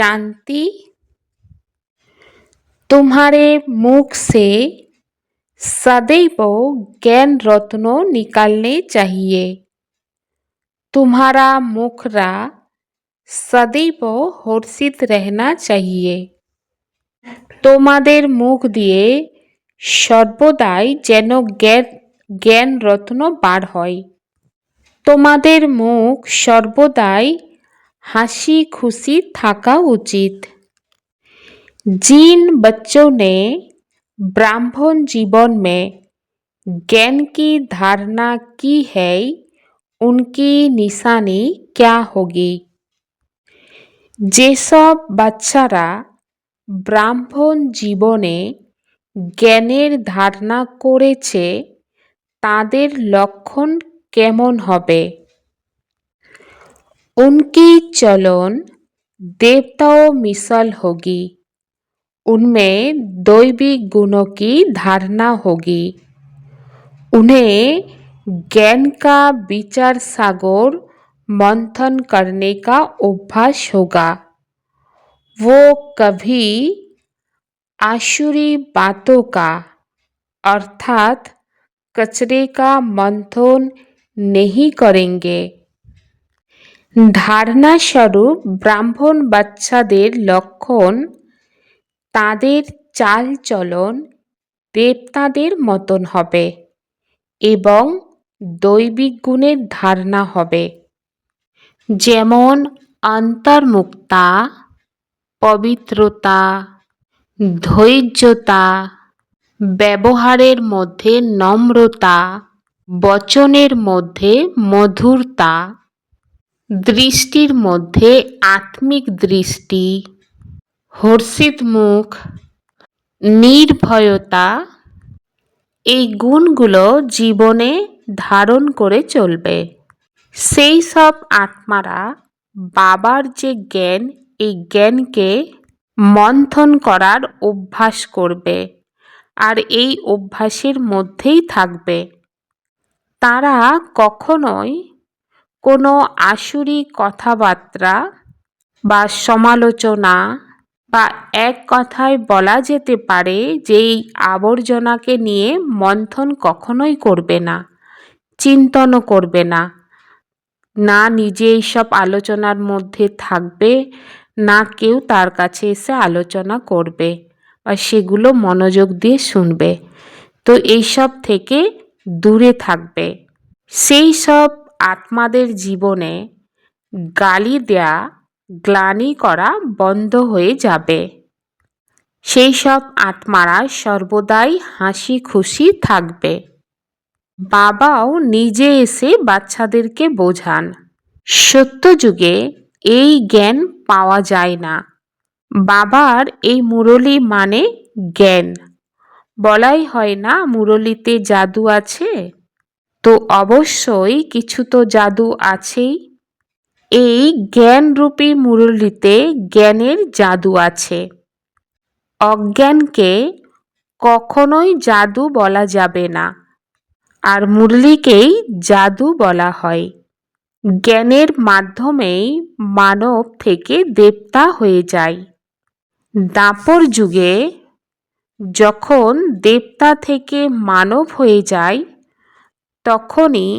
शांति। तुम्हारे मुख से सदैव ज्ञान रत्नों निकलने चाहिए। तुम्हारा मुखरा सदैव हर्षित रहना चाहिए। তোমাদের মুখ দিয়ে সর্বদাই যেন জ্ঞান রত্ন বার হয়। তোমাদের মুখ সর্বদাই হাসি খুশি থাকা উচিত। जिन बच्चों ने ब्राह्मण जीवन में ज्ञान की धारणा की है उनकी निशानी क्या होगी? যেসব বাচ্চারা ব্রাহ্মণ জীবনে জ্ঞানের ধারণা করেছে তাদের লক্ষণ কেমন হবে? उनकी चलन देवताओं मिसल होगी। उनमें दैवी गुणों की धारणा होगी। उन्हें ज्ञान का विचार सागर मंथन करने का अभ्यास होगा। वो कभी आसुरी बातों का अर्थात कचरे का मंथन नहीं करेंगे। ধারণা স্বরূপ ব্রাহ্মণ বাচ্চাদের লক্ষণ তাদের চাল চলন দেবতাদের মতন হবে এবং দৈবিক গুণের ধারণা হবে, যেমন অন্তর্মুক্তা, পবিত্রতা, ধৈর্যতা, ব্যবহারের মধ্যে নম্রতা, বচনের মধ্যে মধুরতা, দৃষ্টির মধ্যে আত্মিক দৃষ্টি, হর্ষিত মুখ, নির্ভয়তা, এই গুণগুলো জীবনে ধারণ করে চলবে। সেই সব আত্মারা বাবার যে জ্ঞান এই জ্ঞানকে মন্থন করার অভ্যাস করবে আর এই অভ্যাসের মধ্যেই থাকবে। তারা কখনোই কোনো আসুরি কথাবার্তা বা সমালোচনা বা এক কথায় বলা যেতে পারে যে এই আবর্জনাকে নিয়ে মন্থন কখনোই করবে না, চিন্তনও করবে না, না নিজে এইসব আলোচনার মধ্যে থাকবে, না কেউ তার কাছে এসে আলোচনা করবে বা সেগুলো মনোযোগ দিয়ে শুনবে। তো এইসব থেকে দূরে থাকবে। সেই সব আত্মাদের জীবনে গালি দেয়া, গ্লানি করা বন্ধ হয়ে যাবে। সেই সব আত্মারা সর্বদাই হাসি খুশি থাকবে। বাবাও নিজে এসে বাচ্চাদেরকে বোঝান। সত্যযুগে এই জ্ঞান পাওয়া যায় না। বাবার এই মুরলি মানে জ্ঞান। বলাই হয় না মুরলিতে জাদু আছে, তো অবশ্যই কিছু তো জাদু আছেই। এই জ্ঞানরূপী মুরলিতে জ্ঞানের জাদু আছে। অজ্ঞানকে কখনোই জাদু বলা যাবে না, আর মুরলিকেই জাদু বলা হয়। জ্ঞানের মাধ্যমেই মানব থেকে দেবতা হয়ে যায়। দাপর যুগে যখন দেবতা থেকে মানব হয়ে যায় তখনই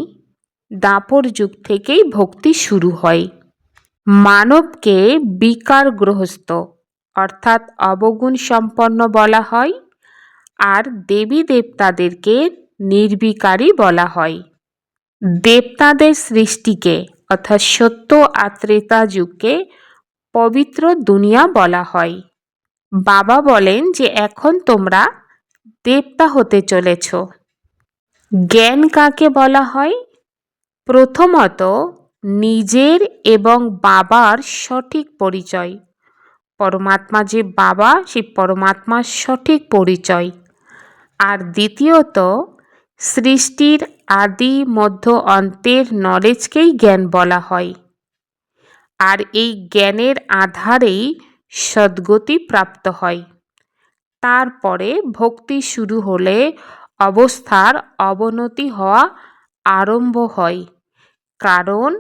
দাপর যুগ থেকেই ভক্তি শুরু হয়। মানবকে বিকারগ্রস্ত অর্থাৎ অবগুণ সম্পন্ন বলা হয় আর দেবী দেবতাদেরকে নির্বিকারী বলা হয়। দেবতাদের সৃষ্টিকে অর্থাৎ সত্য আর ত্রেতা যুগকে পবিত্র দুনিয়া বলা হয়। বাবা বলেন যে এখন তোমরা দেবতা হতে চলেছ। জ্ঞান কাকে বলা হয়? প্রথমত নিজের এবং বাবার সঠিক পরিচয়। পরমাত্মা যে বাবা সেই পরমাত্মার সঠিক পরিচয়। আর দ্বিতীয়ত সৃষ্টির আদি মধ্য অন্তের নলেজকেই জ্ঞান বলা হয়। আর এই জ্ঞানের আধারেই সদ্গতি প্রাপ্ত হয়। তারপরে ভক্তি শুরু হলে অবস্থার অবনতি হওয়া আরম্ভ হয়, কারণ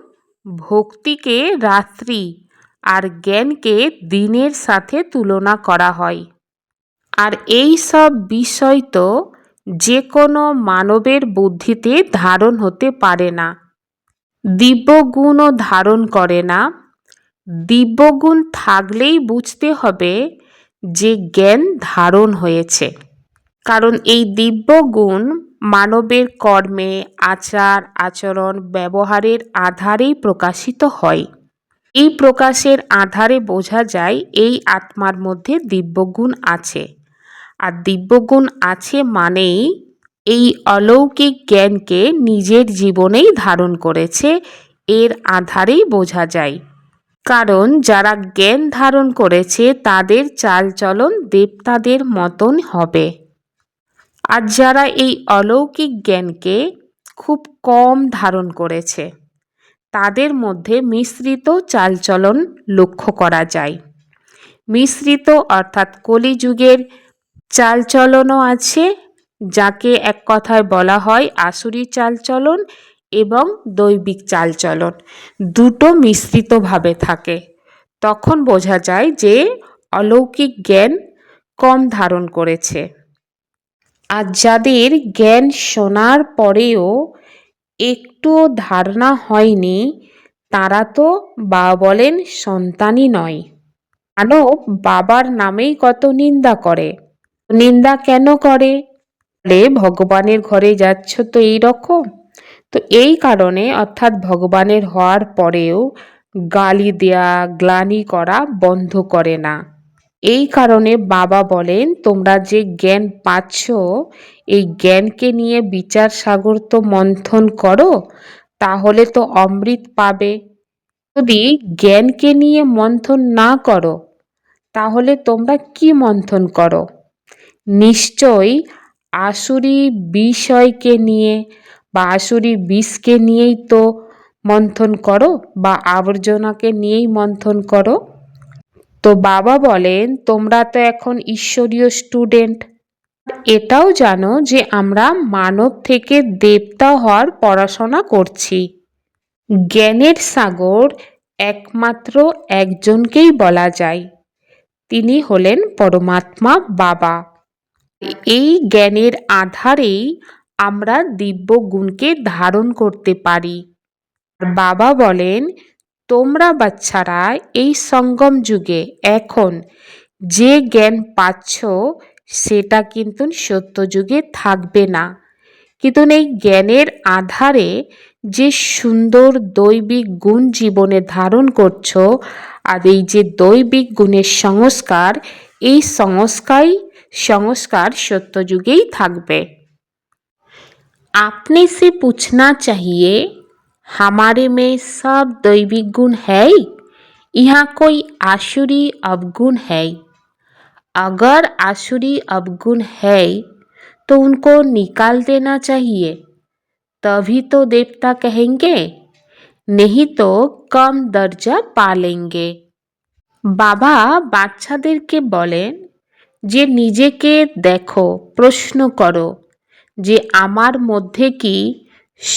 ভক্তিকে রাত্রি আর জ্ঞানকে দিনের সাথে তুলনা করা হয়। আর এই সব বিষয় তো যে কোনো মানবের বুদ্ধিতে ধারণ হতে পারে না, দিব্যগুণও ধারণ করে না। দিব্যগুণ থাকলেই বুঝতে হবে যে জ্ঞান ধারণ হয়েছে, কারণ এই দিব্যগুণ মানবের কর্মে, আচার আচরণ, ব্যবহারের আধারেই প্রকাশিত হয়। এই প্রকাশের আধারে বোঝা যায় এই আত্মার মধ্যে দিব্যগুণ আছে। আর দিব্যগুণ আছে মানেই এই অলৌকিক জ্ঞানকে নিজের জীবনেই ধারণ করেছে, এর আধারেই বোঝা যায়। কারণ যারা জ্ঞান ধারণ করেছে তাদের চালচলন দেবতাদের মতন হবে। আর যারা এই অলৌকিক জ্ঞানকে খুব কম ধারণ করেছে তাদের মধ্যে মিশ্রিত চালচলন লক্ষ্য করা যায়। মিশ্রিত অর্থাৎ কলিযুগের চালচলনও আছে, যাকে এক কথায় বলা হয় আসুরি চালচলন এবং দৈবিক চালচলন, দুটো মিশ্রিতভাবে থাকে। তখন বোঝা যায় যে অলৌকিক জ্ঞান কম ধারণ করেছে। আর যাদের জ্ঞান শোনার পরেও একটুও ধারণা হয়নি, তারা তো বাবা বলেন সন্তানই নয়। মানব বাবার নামেই কত নিন্দা করে। নিন্দা কেন করে? বলে ভগবানের ঘরে যাচ্ছ তো এই রকম। তো এই কারণে, অর্থাৎ ভগবানের হওয়ার পরেও গালি দেয়া, গ্লানি করা বন্ধ করে না। এই কারণে বাবা বলেন তোমরা যে জ্ঞান পাচ্ছ এই জ্ঞানকে নিয়ে বিচার সাগর তো মন্থন করো, তাহলে তো অমৃত পাবে। যদি জ্ঞানকে নিয়ে মন্থন না করো তাহলে তোমরা কি মন্থন করো? নিশ্চয়ই আসুরি বিষয়কে নিয়ে বা আসুরি বিষকে নিয়েই তো মন্থন করো, বা আবর্জনাকে নিয়েই মন্থন করো। তো বাবা বলেন তোমরা তো এখন ঈশ্বরীয় স্টুডেন্ট। এটাও জানো যে আমরা মানব থেকে দেবতা হওয়ার পড়াশোনা করছি। জ্ঞানের সাগর একমাত্র একজনকেই বলা যায়, তিনি হলেন পরমাত্মা বাবা। এই জ্ঞানের আধারেই আমরা দিব্য গুণকে ধারণ করতে পারি। বাবা বলেন তোমরা বাচ্চারা এই সঙ্গম যুগে এখন যে জ্ঞান পাচ্ছ সেটা কিন্তু সত্য যুগে থাকবে না। কিন্তু এই জ্ঞানের আধারে যে সুন্দর দৈবিক গুণ জীবনে ধারণ করছো, আর এই যে দৈবিক গুণের সংস্কার, এই সংস্কার সত্য যুগেই থাকবে। आपने से पूछना चाहिए हमारे में सब दैविक गुण है, यहाँ कोई आसुरी अवगुण है? अगर आसुरी अवगुण है तो उनको निकाल देना चाहिए, तभी तो देवता कहेंगे, नहीं तो कम दर्जा पा लेंगे। বাবা বাচ্চাদেরকে বলেন যে নিজেকে দেখো, প্রশ্ন করো যে আমার মধ্যে কি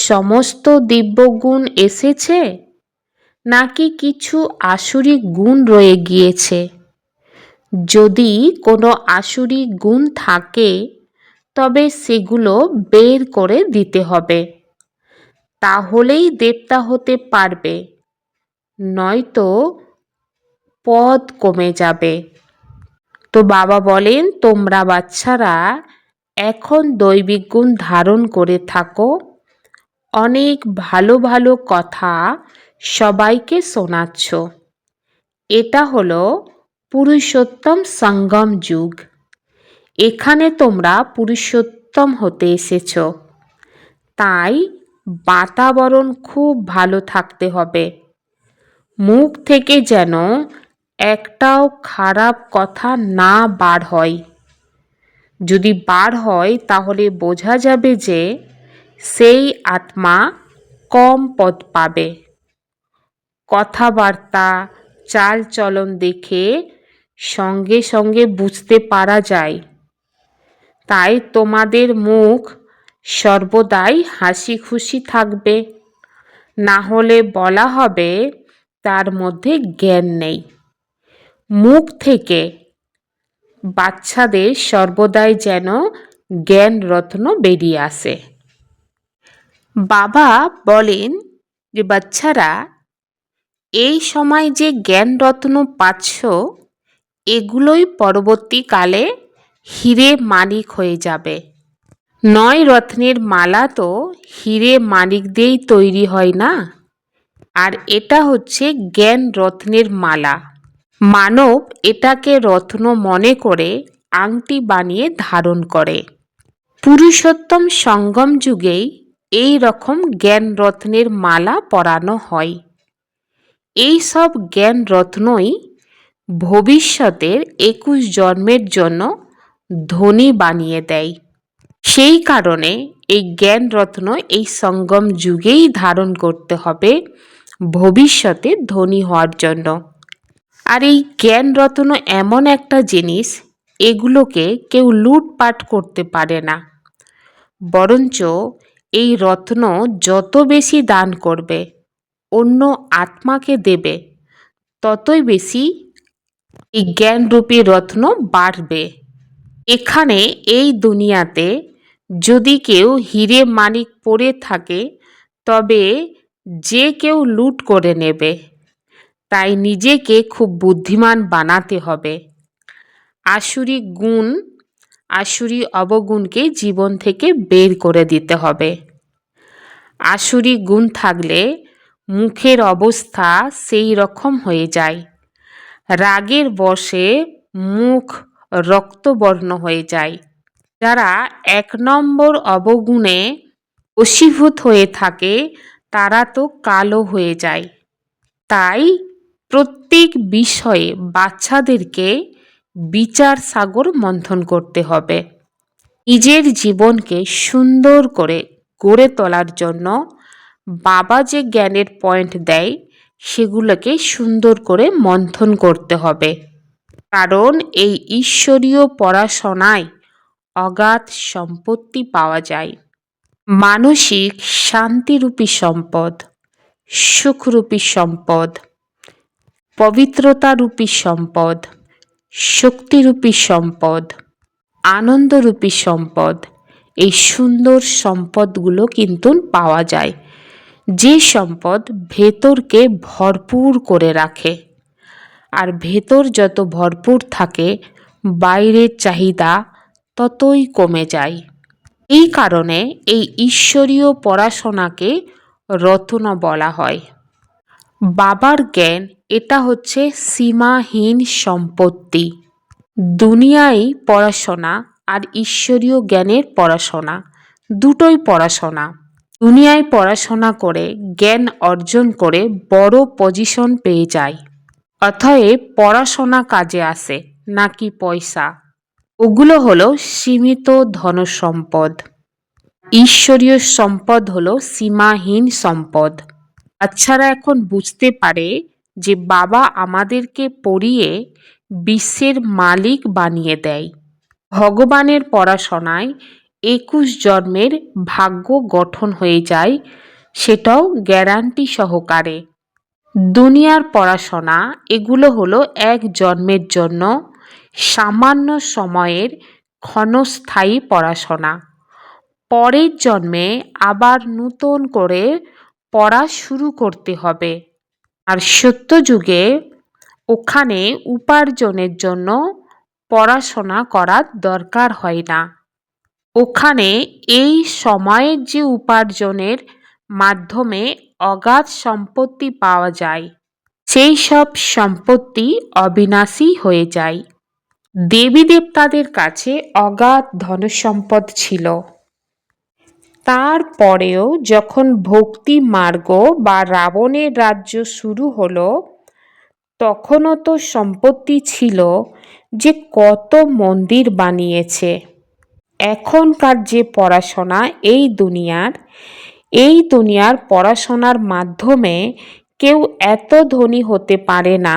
সমস্ত দিব্যগুণ এসেছে, নাকি কিছু আসুরি গুণ রয়ে গিয়েছে। যদি কোনো আসুরি গুণ থাকে তবে সেগুলো বের করে দিতে হবে, তাহলেই দেবতা হতে পারবে, নয়তো পদ কমে যাবে। তো বাবা বলেন তোমরা বাচ্চারা এখন দৈবিক গুণ ধারণ করে থাকো, অনেক ভালো ভালো কথা সবাইকে শোনাচ্ছ। এটা হলো পুরুষোত্তম সঙ্গম যুগ। এখানে তোমরা পুরুষোত্তম হতে এসেছ, তাই বাতাবরণ খুব ভালো থাকতে হবে। মুখ থেকে যেন একটাও খারাপ কথা না বার হয়। যদি বার হয় তাহলে বোঝা যাবে যে সেই আত্মা কম পদ পাবে। কথাবার্তা, চাল চলন দেখে সঙ্গে সঙ্গে বুঝতে পারা যায়। তাই তোমাদের মুখ সর্বদাই হাসি খুশি থাকবে, না হলে বলা হবে তার মধ্যে জ্ঞান নেই। মুখ থেকে বাচ্চাদের সর্বদাই যেন জ্ঞান রত্ন বেরিয়ে আসে। বাবা বলেন যে বাচ্চারা, এই সময় যে জ্ঞান রত্ন পাচ্ছ, এগুলোই পরবর্তীকালে হীরে মানিক হয়ে যাবে। 9 রত্নের মালা তো হীরে মানিক দিয়েই তৈরি হয় না, আর এটা হচ্ছে জ্ঞান রত্নের মালা। মানব এটাকে রত্ন মনে করে আংটি বানিয়ে ধারণ করে। পুরুষোত্তম সঙ্গম যুগেই এই রকম জ্ঞান রত্নের মালা পরানো হয়। এই সব জ্ঞান রত্নই ভবিষ্যতের 21 জন্মের জন্য ধনী বানিয়ে দেয়। সেই কারণে এই জ্ঞান রত্ন এই সঙ্গম যুগেই ধারণ করতে হবে ভবিষ্যতে ধনী হওয়ার জন্য। আর এই জ্ঞান রত্ন এমন একটা জিনিস, এগুলোকে কেউ লুটপাট করতে পারে না। বরঞ্চ এই রত্ন যত বেশি দান করবে, অন্য আত্মাকে দেবে, ততই বেশি এই জ্ঞানরূপী রত্ন বাড়বে। এখানে এই দুনিয়াতে যদি কেউ হীরে মানিক পড়ে থাকে, তবে যে কেউ লুট করে নেবে। তাই নিজেকে খুব বুদ্ধিমান বানাতে হবে। আসুরি গুণ, আসুরি অবগুণকে জীবন থেকে বের করে দিতে হবে। আসুরি গুণ থাকলে মুখের অবস্থা সেই রকম হয়ে যায়। রাগের বশে মুখ রক্তবর্ণ হয়ে যায়। যারা 1 নম্বর অবগুণে বশীভূত হয়ে থাকে, তারা তো কালো হয়ে যায়। তাই প্রত্যেক বিষয়ে বাচ্চাদেরকে বিচার সাগর মন্থন করতে হবে। নিজের জীবনকে সুন্দর করে গড়ে তোলার জন্য বাবা যে জ্ঞানের পয়েন্ট দেয়, সেগুলোকে সুন্দর করে মন্থন করতে হবে। কারণ এই ঈশ্বরীয় পড়াশোনায় অগাধ সম্পত্তি পাওয়া যায়। মানসিক শান্তিরূপী সম্পদ, সুখরূপী সম্পদ, পবিত্রতারূপী সম্পদ, শক্তিরূপী সম্পদ, আনন্দরূপী সম্পদ, এই সুন্দর সম্পদগুলো কিন্তু পাওয়া যায়, যে সম্পদ ভেতরকে ভরপুর করে রাখে। আর ভেতর যত ভরপুর থাকে, বাইরের চাহিদা ততই কমে যায়। এই কারণে এই ঈশ্বরীয় পড়াশোনাকে রত্ন বলা হয়। বাবার জ্ঞান, এটা হচ্ছে সীমাহীন সম্পত্তি। দুনিয়ায় পড়াশোনা আর ঈশ্বরীয় জ্ঞানের পড়াশোনা, দুটোই পড়াশোনা। দুনিয়ায় পড়াশোনা করে জ্ঞান অর্জন করে বড় পজিশন পেয়ে যায়। অতএব পড়াশোনা কাজে আসে নাকি পয়সা, ওগুলো হলো সীমিত ধনসম্পদ। ঈশ্বরীয় সম্পদ হলো সীমাহীন সম্পদ। বাচ্চারা এখন বুঝতে পারে যে বাবা আমাদেরকে পড়িয়ে বিশ্বের মালিক বানিয়ে দেয়। ভগবানের পড়াশোনায় 21 জন্মের ভাগ্য গঠন হয়ে যায়, সেটাও গ্যারান্টি সহকারে। দুনিয়ার পড়াশোনা, এগুলো হলো 1 জন্মের জন্য সামান্য সময়ের ক্ষণস্থায়ী পড়াশোনা। পরের জন্মে আবার নতুন করে পড়া শুরু করতে হবে। আর সত্যযুগে ওখানে উপার্জনের জন্য পড়াশোনা করার দরকার হয় না। ওখানে এই সময়ের যে উপার্জনের মাধ্যমে অগাধ সম্পত্তি পাওয়া যায়, সেই সব সম্পত্তি অবিনাশী হয়ে যায়। দেবী দেবতাদের কাছে অগাধ ধনসম্পদ ছিল। তারপরেও যখন ভক্তি মার্গ বা রাবণের রাজ্য শুরু হলো, তখনও তো সম্পত্তি ছিল যে কত মন্দির বানিয়েছে। এখনকার যে পড়াশোনা এই দুনিয়ার পড়াশোনার মাধ্যমে কেউ এত ধনী হতে পারে না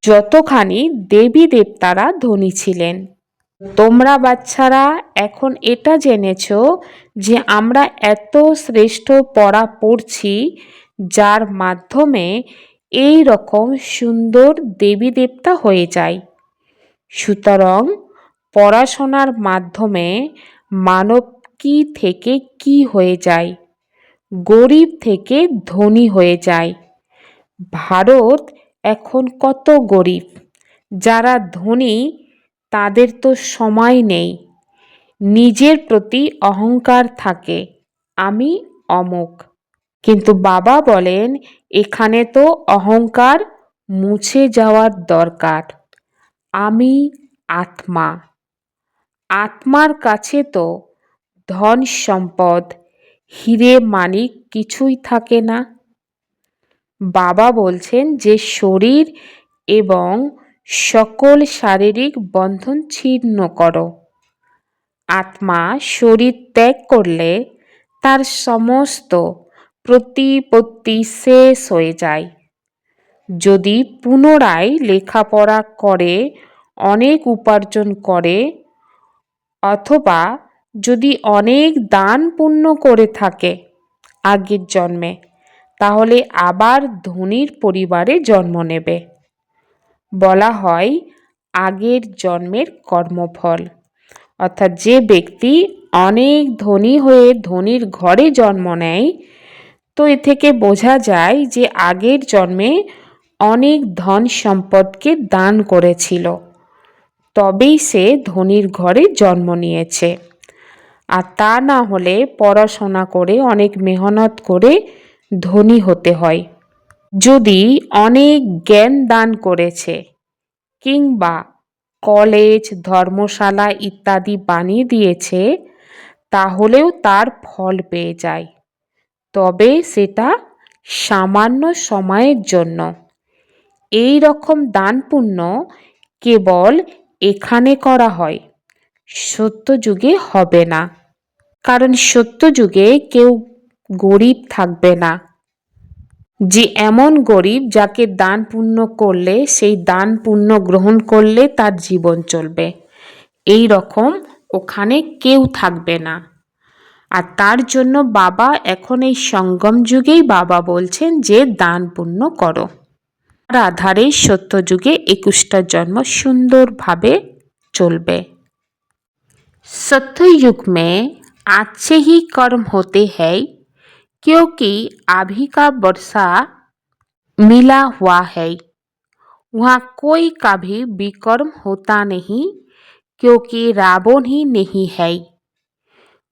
যতখানি দেবী দেবতারা ধনী ছিলেন। তোমরা বাচ্চারা এখন এটা জেনেছ যে আমরা এত শ্রেষ্ঠ পড়া পড়ছি, যার মাধ্যমে এই রকম সুন্দর দেবী দেবতা হয়ে যায়। সুতরাং পড়াশোনার মাধ্যমে মানব কি থেকে কি হয়ে যায়, গরিব থেকে ধনী হয়ে যায়। ভারত এখন কত গরিব, যারা ধনী তাদের তো সময় নেই, নিজের প্রতি অহংকার থাকে, আমি অমুক। কিন্তু বাবা বলেন এখানে তো অহংকার মুছে যাওয়ার দরকার। আমি আত্মা, আত্মার কাছে তো ধন সম্পদ হিরে মানিক কিছুই থাকে না। বাবা বলছেন যে শরীর এবং সকল শারীরিক বন্ধন ছিন্ন করো। আত্মা শরীর ত্যাগ করলে তার সমস্ত প্রতিপত্তি শেষ হয়ে যায়। যদি পুনরায় লেখাপড়া করে অনেক উপার্জন করে, অথবা যদি অনেক দান পুণ্য করে থাকে আগের জন্মে, তাহলে আবার ধনীর পরিবারে জন্ম নেবে। বলা হয় আগের জন্মের কর্মফল। অর্থাৎ যে ব্যক্তি অনেক ধনী হয়ে ধনীর ঘরে জন্ম নেয়, তো এ থেকে বোঝা যায় যে আগের জন্মে অনেক ধন সম্পদকে দান করেছিল, তবেই সে ধনীর ঘরে জন্ম নিয়েছে। আর তা না হলে পড়াশোনা করে অনেক মেহনত করে ধনী হতে হয়। যদি অনেক জ্ঞান দান করেছে কিংবা কলেজ ধর্মশালা ইত্যাদি বানিয়ে দিয়েছে, তাহলেও তার ফল পেয়ে যায়, তবে সেটা সামান্য সময়ের জন্য। এই রকম দান পুণ্য কেবল এখানে করা হয়, সত্যযুগে হবে না। কারণ সত্যযুগে কেউ গরিব থাকবে না, যে এমন গরিব যাকে দান পুণ্য করলে সেই দান পুণ্য গ্রহণ করলে তার জীবন চলবে, এই রকম ওখানে কেউ থাকবে না। আর তার জন্য বাবা এখন এই সঙ্গম যুগেই বাবা বলছেন যে দান পুণ্য করো। আর আধারে সত্যযুগে 21টা জন্ম সুন্দরভাবে চলবে। सत्युग में अच्छे ही कर्म होते हैं, क्योंकि अभी का वर्षा मिला हुआ है। वहाँ कोई कभी विकर्म होता नहीं, क्योंकि रावण ही नहीं है।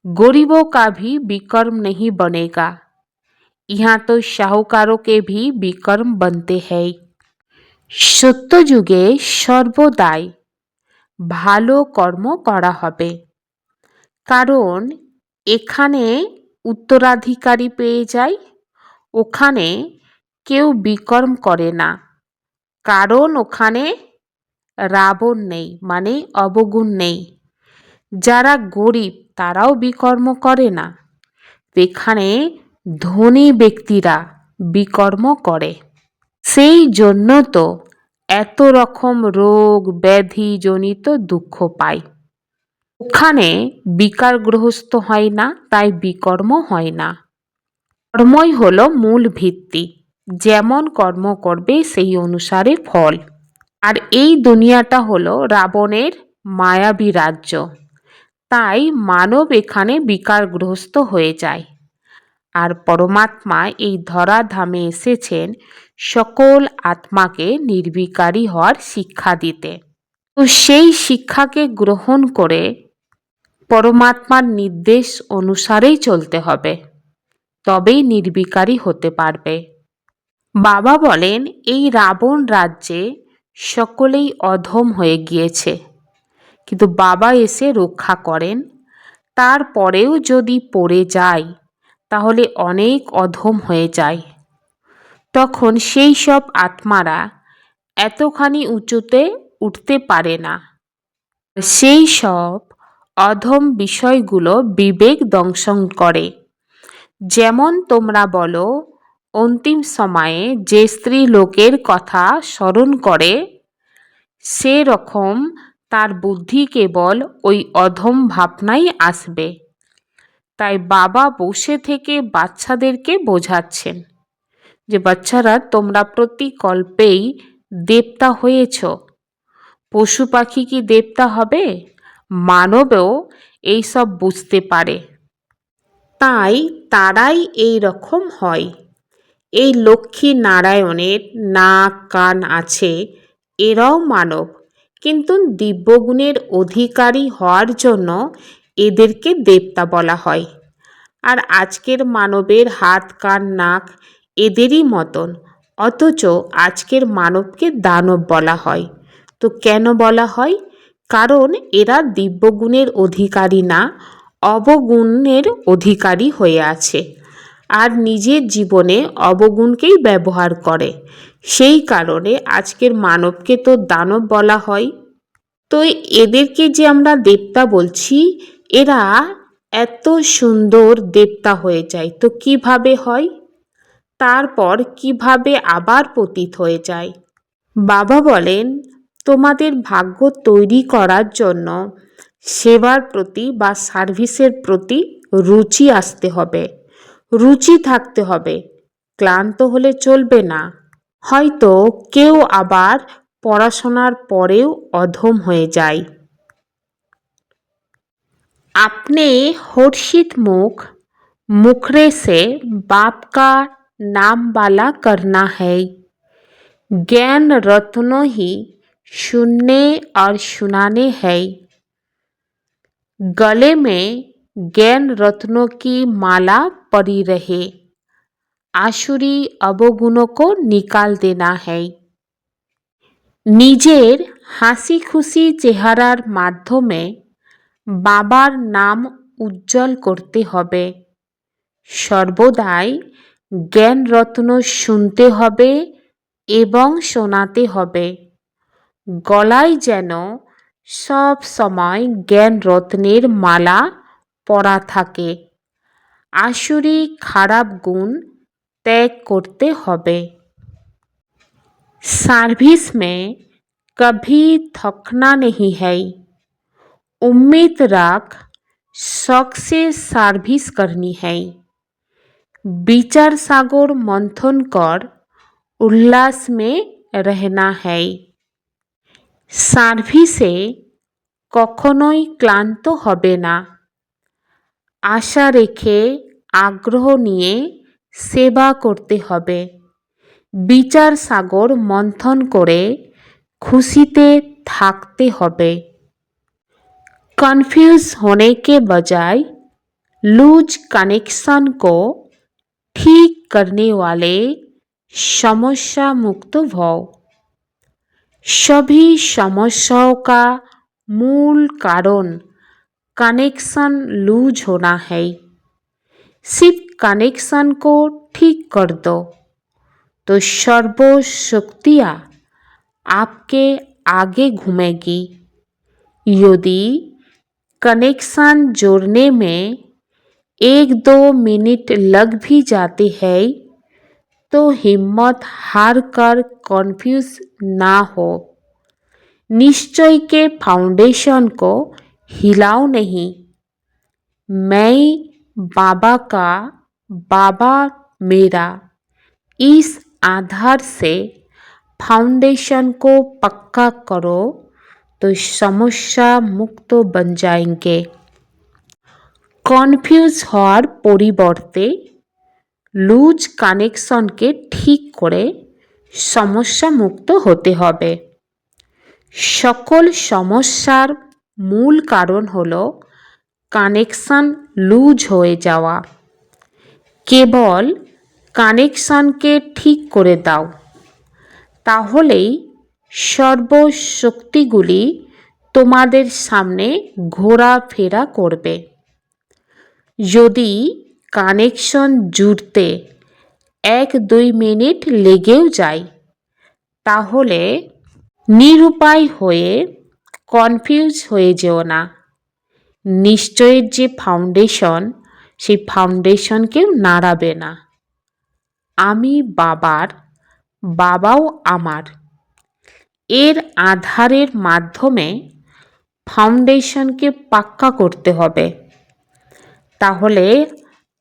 गरीबों का भी विकर्म नहीं बनेगा। यहाँ तो साहूकारों के भी विकर्म बनते हैं। সত্যযুগে সর্বদাই ভালো কর্ম করা হবে, কারণ এখানে উত্তরাধিকারী পেয়ে যায়, ওখানে কেউ বিকর্ম করে না, কারণ ওখানে রাবণ নেই, মানে অবগুণ নেই। যারা গরিব তারাও বিকর্ম করে না, এখানে ধনী ব্যক্তিরা বিকর্ম করে। সেই জন্য তো এত রকম রোগ ব্যাধি জনিত দুঃখ পায়। ওখানে বিকারগ্রস্ত হয় না, তাই বিকর্ম হয় না। কর্মই হলো মূল ভিত্তি, যেমন কর্ম করবে সেই অনুসারে ফল। আর এই দুনিয়াটা হলো রাবণের মায়াবী রাজ্য, তাই মানব এখানে বিকারগ্রস্ত হয়ে যায়। আর পরমাত্মা এই ধরাধামে এসেছেন সকল আত্মাকে নির্বিকারী হওয়ার শিক্ষা দিতে। তো সেই শিক্ষাকে গ্রহণ করে পরমাত্মার নির্দেশ অনুসারেই চলতে হবে, তবেই নির্বিকারী হতে পারবে। বাবা বলেন এই রাবণ রাজ্যে সকলেই অধম হয়ে গিয়েছে, কিন্তু বাবা এসে রক্ষা করেন। তারপরেও যদি পড়ে যায় তাহলে অনেক অধম হয়ে যায়। তখন সেই সব আত্মারা এতখানি উঁচুতে উঠতে পারে না। সেই সব অধম বিষয়গুলো বিবেক দংশন করে। যেমন তোমরা বলো অন্তিম সময়ে যে স্ত্রী লোকের কথা স্মরণ করে, সেরকম তার বুদ্ধি কেবল ওই অধম ভাবনাই আসবে। তাই বাবা বসে থেকে বাচ্চাদেরকে বোঝাচ্ছেন যে বাচ্চারা তোমরা প্রতি কল্পেই দেবতা হয়েছ। পশু পাখি কি দেবতা হবে? মানবেও এইসব বুঝতে পারে, তাই তারাই এই রকম হয়। এই লক্ষ্মী নারায়ণের নাক কান আছে, এরাও মানব, কিন্তু দিব্যগুণের অধিকারী হওয়ার জন্য এদেরকে দেবতা বলা হয়। আর আজকের মানবের হাত কান নাক এদেরই মতন, অথচ আজকের মানবকে দানব বলা হয়। তো কেন বলা হয়? কারণ এরা দিব্যগুণের অধিকারী না, অবগুণের অধিকারী হয়ে আছে আর নিজের জীবনে অবগুণকেই ব্যবহার করে। সেই কারণে আজকের মানবকে তো দানব বলা হয়। তো এদেরকে যে আমরা দেবতা বলছি, এরা এত সুন্দর দেবতা হয়ে যায় তো কিভাবে হয়? তারপর কিভাবে আবার পতিত হয়ে যায়? বাবা বলেন, তোমাদের ভাগ্য তৈরি করার জন্য সেবার প্রতি বা সার্ভিসের প্রতি রুচি আসতে হবে, রুচি থাকতে হবে। ক্লান্ত হলে চলবে না। হয়তো কেউ আবার পড়াশোনার পরেও অধম হয়ে যায়। আপনি हर्षित मुखरे से बाप का नाम वाला करना है। ज्ञान रत्नों ही सुनने और सुनाने हैं। गले में ज्ञान रत्नों की माला पड़ी रहे। आसुरी अवगुणों को निकाल देना है। নিজের হাসি খুশি চেহারার মাধ্যমে বাবার নাম উজ্জ্বল করতে হবে। সর্বদাই জ্ঞান রত্ন শুনতে হবে এবং শোনাতে হবে। গলায় যেন সব সময় জ্ঞান রত্নের মালা পরা থাকে। আসুরি খারাপ গুণ ত্যাগ करते হবে। सर्विस में कभी थकना नहीं है। उम्मीद रख शौक से सर्विस करनी है। विचार सागर मंथन कर उल्लास में रहना है। সার্ভিসে কখনোই ক্লান্ত হবে না। আশা রেখে আগ্রহ নিয়ে সেবা করতে হবে। বিচার সাগর মন্থন করে খুশিতে থাকতে হবে। कंफ्यूज होने के बजाय लूज कनेक्शन को ठीक करने वाले समस्या मुक्त भव। सभी समस्याओं का मूल कारण कनेक्शन लूज होना है। सिर्फ कनेक्शन को ठीक कर दो तो सर्वशक्तियाँ आपके आगे घूमेगी। यदि कनेक्शन जोड़ने में 1-2 मिनट लग भी जाते हैं तो हिम्मत हार कर कन्फ्यूज ना हो। निश्चय के फाउंडेशन को हिलाओ नहीं। मैं बाबा का, बाबा मेरा, इस आधार से फाउंडेशन को पक्का करो तो समस्या मुक्त बन जाएंगे। कन्फ्यूज হওয়ার পরিবর্তে লুজ কানেকশনকে ঠিক করে সমস্যা মুক্ত হতে হবে। সকল সমস্যার মূল কারণ হলো কানেকশন লুজ হয়ে যাওয়া। কেবল কানেকশনকে ঠিক করে দাও, তাহলেই সর্বশক্তিগুলি তোমাদের সামনে ঘোরাফেরা করবে। যদি কানেকশন জুড়তে 1-2 মিনিট লেগেও যায়, তাহলে নিরুপায় হয়ে কনফিউজ হয়ে যেও না। নিশ্চয়ের যে ফাউন্ডেশন, সেই ফাউন্ডেশনকেও নাড়াবে না। আমি বাবার, বাবাও আমার, এর আধারের মাধ্যমে ফাউন্ডেশনকে পাক্কা করতে হবে। তাহলে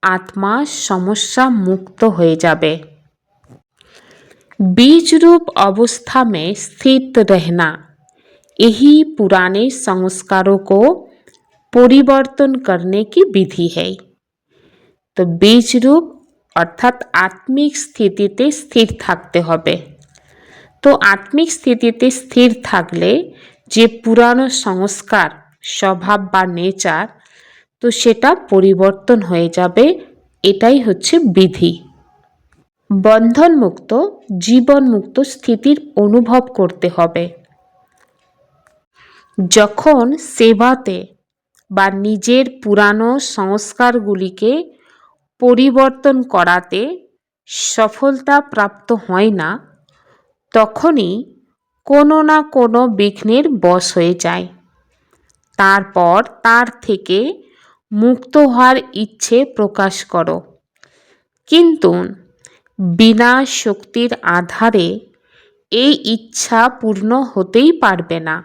আত্মা সমস্যা মুক্ত হয়ে যাবে। बीज रूप अवस्था में स्थित रहना, यही पुराने संस्कारों को परिवर्तन करने की विधि है। तो बीज रूप अर्थात आत्मिक स्थितिते स्थिर থাকতে হবে। তো আত্মিক স্থিতিতে স্থির থাকলে যে পুরানো সংস্কার, স্বভাব বা নেচার, তো সেটা পরিবর্তন হয়ে যাবে। এটাই হচ্ছে বিধি। বন্ধনমুক্ত, জীবনমুক্ত স্থিতির অনুভব করতে হবে। যখন সেবাতে বা নিজের পুরানো সংস্কারগুলিকে পরিবর্তন করাতে সফলতা প্রাপ্ত হয় না, তখনই কোনো না কোনো বিঘ্নের বশ হয়ে যায়। তারপর তার থেকে মুক্ত হওয়ার ইচ্ছে প্রকাশ করো, কিন্তু বিনা শক্তির আধারে এই ইচ্ছা পূর্ণ হতেই পারবে না।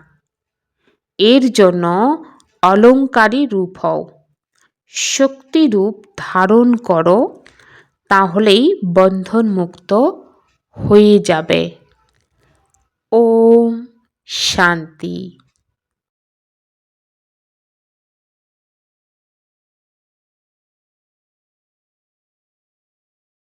এর জন্য অলংকারী রূপ হও, শক্তি রূপ ধারণ করো, তাহলেই বন্ধন মুক্ত হয়ে যাবে। ওম শান্তি।